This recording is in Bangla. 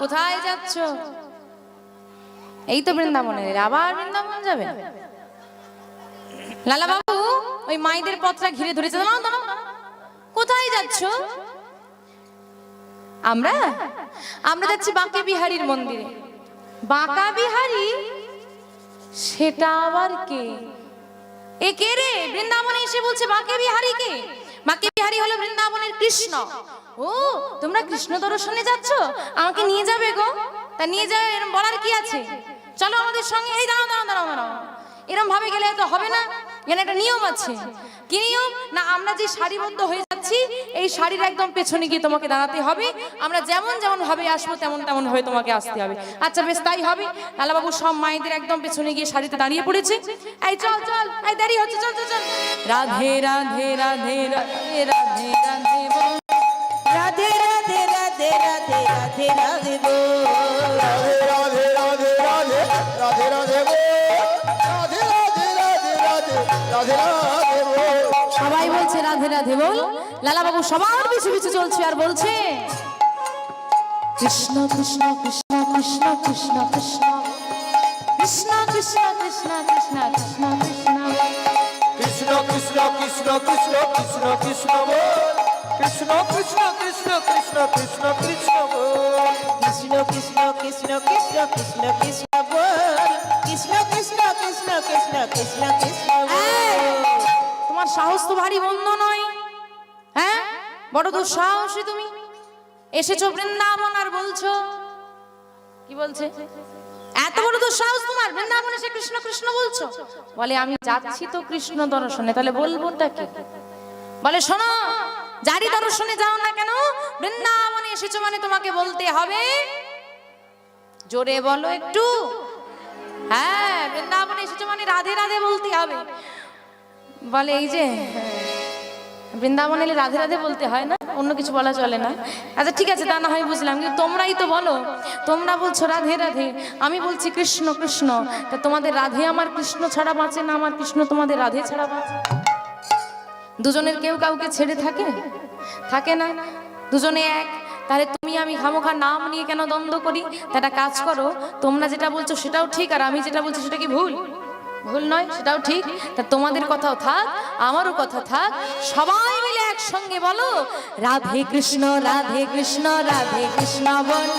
কোথায় যাচ্ছ? এই তো বৃন্দাবনে। আবার বৃন্দাবন যাবে? লালা বাবু ওই মাইদের পথটা ঘিরে ধরেছে। দাঁড়াও দাঁড়াও, কোথায় যাচ্ছ? আমরা আমরা যাচ্ছি বাঁকে বিহারীর মন্দিরে। বাঁকা বিহারী? সেটা আবার কে? এ কে রে? বৃন্দাবনে এসে বলছে বাঁকে বিহারী কে? বাঁকে বিহারী হলো বৃন্দাবনের কৃষ্ণ। ও, তোমরা কৃষ্ণ দর্শনে যাচ্ছ? আমাকে নিয়ে যাবে গো? তা নিয়ে যাবে, এরকম বলার কি আছে? চলো আমাদের সঙ্গে। এই দাঁড়াও দাঁড়াও দাঁড়াও দাঁড়াও, এরকম ভাবে গেলে তো হবে না। এখানে একটা নিয়ম আছে। কি নিয়ম? না, আমরা যে সারিবদ্ধ হয়ে যাচ্ছি এই শাড়ির একদম পেছনে গিয়ে তোমাকে দাঁড়াতে হবে। আমরা যেমন যেমন ভাবে আসবো তেমন তেমন হয়ে তোমাকে আসতে হবে। আচ্ছা বেশ, তাই হবে। লালাবাবু সব মায়েদের একদম পেছনে গিয়ে শাড়িতে দাঁড়িয়ে পড়েছে। এই চল চল, এই দেরি হচ্ছে, চল চল চল। রাধে রাধে রাধে রাধে রাধে রাধে বল। রাধে রাধে রাধে রাধে রাধে রাধে বল। রাধে রাধে রাধে রাধে রাধে রাধে বল। রাধে রাধে রাধে রাধে রাধে রাধে বল। সবাই বলছে রাধে রাধে বল। লালাবাবু সবার পিছু পিছু চলছে আর বলছে কৃষ্ণ কৃষ্ণ কৃষ্ণ কৃষ্ণ কৃষ্ণ কৃষ্ণ কৃষ্ণ কৃষ্ণ কৃষ্ণ কৃষ্ণ কৃষ্ণ কৃষ্ণ কৃষ্ণ কৃষ্ণ কৃষ্ণ কৃষ্ণ কৃষ্ণ কৃষ্ণ বল। কৃষ্ণ কৃষ্ণ কৃষ্ণ কৃষ্ণ কৃষ্ণ কৃষ্ণ বল। কৃষ্ণ কৃষ্ণ কৃষ্ণ কৃষ্ণ কৃষ্ণ কৃষ্ণ বল। কৃষ্ণ কৃষ্ণ কৃষ্ণ কৃষ্ণ কৃষ্ণ কৃষ্ণ বল। তোমার সাহস তো ভারী মন্দ নয়, হ্যাঁ? বড় দুঃসাহসী তুমি। এসেছো বৃন্দাবন আর বলছো, কি বলছে? এত বড় দুঃসাহস তোমার, বৃন্দাবন এসে কৃষ্ণ কৃষ্ণ বলছো? বলে আমি যাচ্ছি তো কৃষ্ণ দর্শনে, তাহলে বলবোটা কি? বলে শোনো, যারই দর্শনে যাও না কেন, বৃন্দাবনে এসেছো মানে তোমাকে বলতে হবে। জোরে বলো একটু। হ্যাঁ, বৃন্দাবনে এসেছো মানে রাধে রাধে বলতে হবে। বলে এই যে বৃন্দাবনে এলে রাধে রাধে বলতে হয় না, অন্য কিছু বলা চলে না। আচ্ছা ঠিক আছে, তা না হয় বুঝলাম, কিন্তু তোমরাই তো বলো, তোমরা বলছো রাধে রাধে, আমি বলছি কৃষ্ণ কৃষ্ণ। তা তোমাদের রাধে আমার কৃষ্ণ ছাড়া বাঁচে না, আমার কৃষ্ণ তোমাদের রাধে ছাড়া বাঁচে? দুজনের কেউ কাউকে ছেড়ে থাকে? থাকে না, দুজনে এক। তাহলে তুমি আমি খামোখা নাম নিয়ে কেন দ্বন্দ্ব করি? তা একটা কাজ করো, তোমরা যেটা বলছো সেটাও ঠিক, আর আমি যেটা বলছি সেটা কি ভুল? ভুল নয়, সেটাও ঠিক। তা তোমাদের কথাও থাক, আমারও কথা থাক, সবাই মিলে একসঙ্গে বলো রাধে কৃষ্ণ রাধে কৃষ্ণ রাধে কৃষ্ণ বল।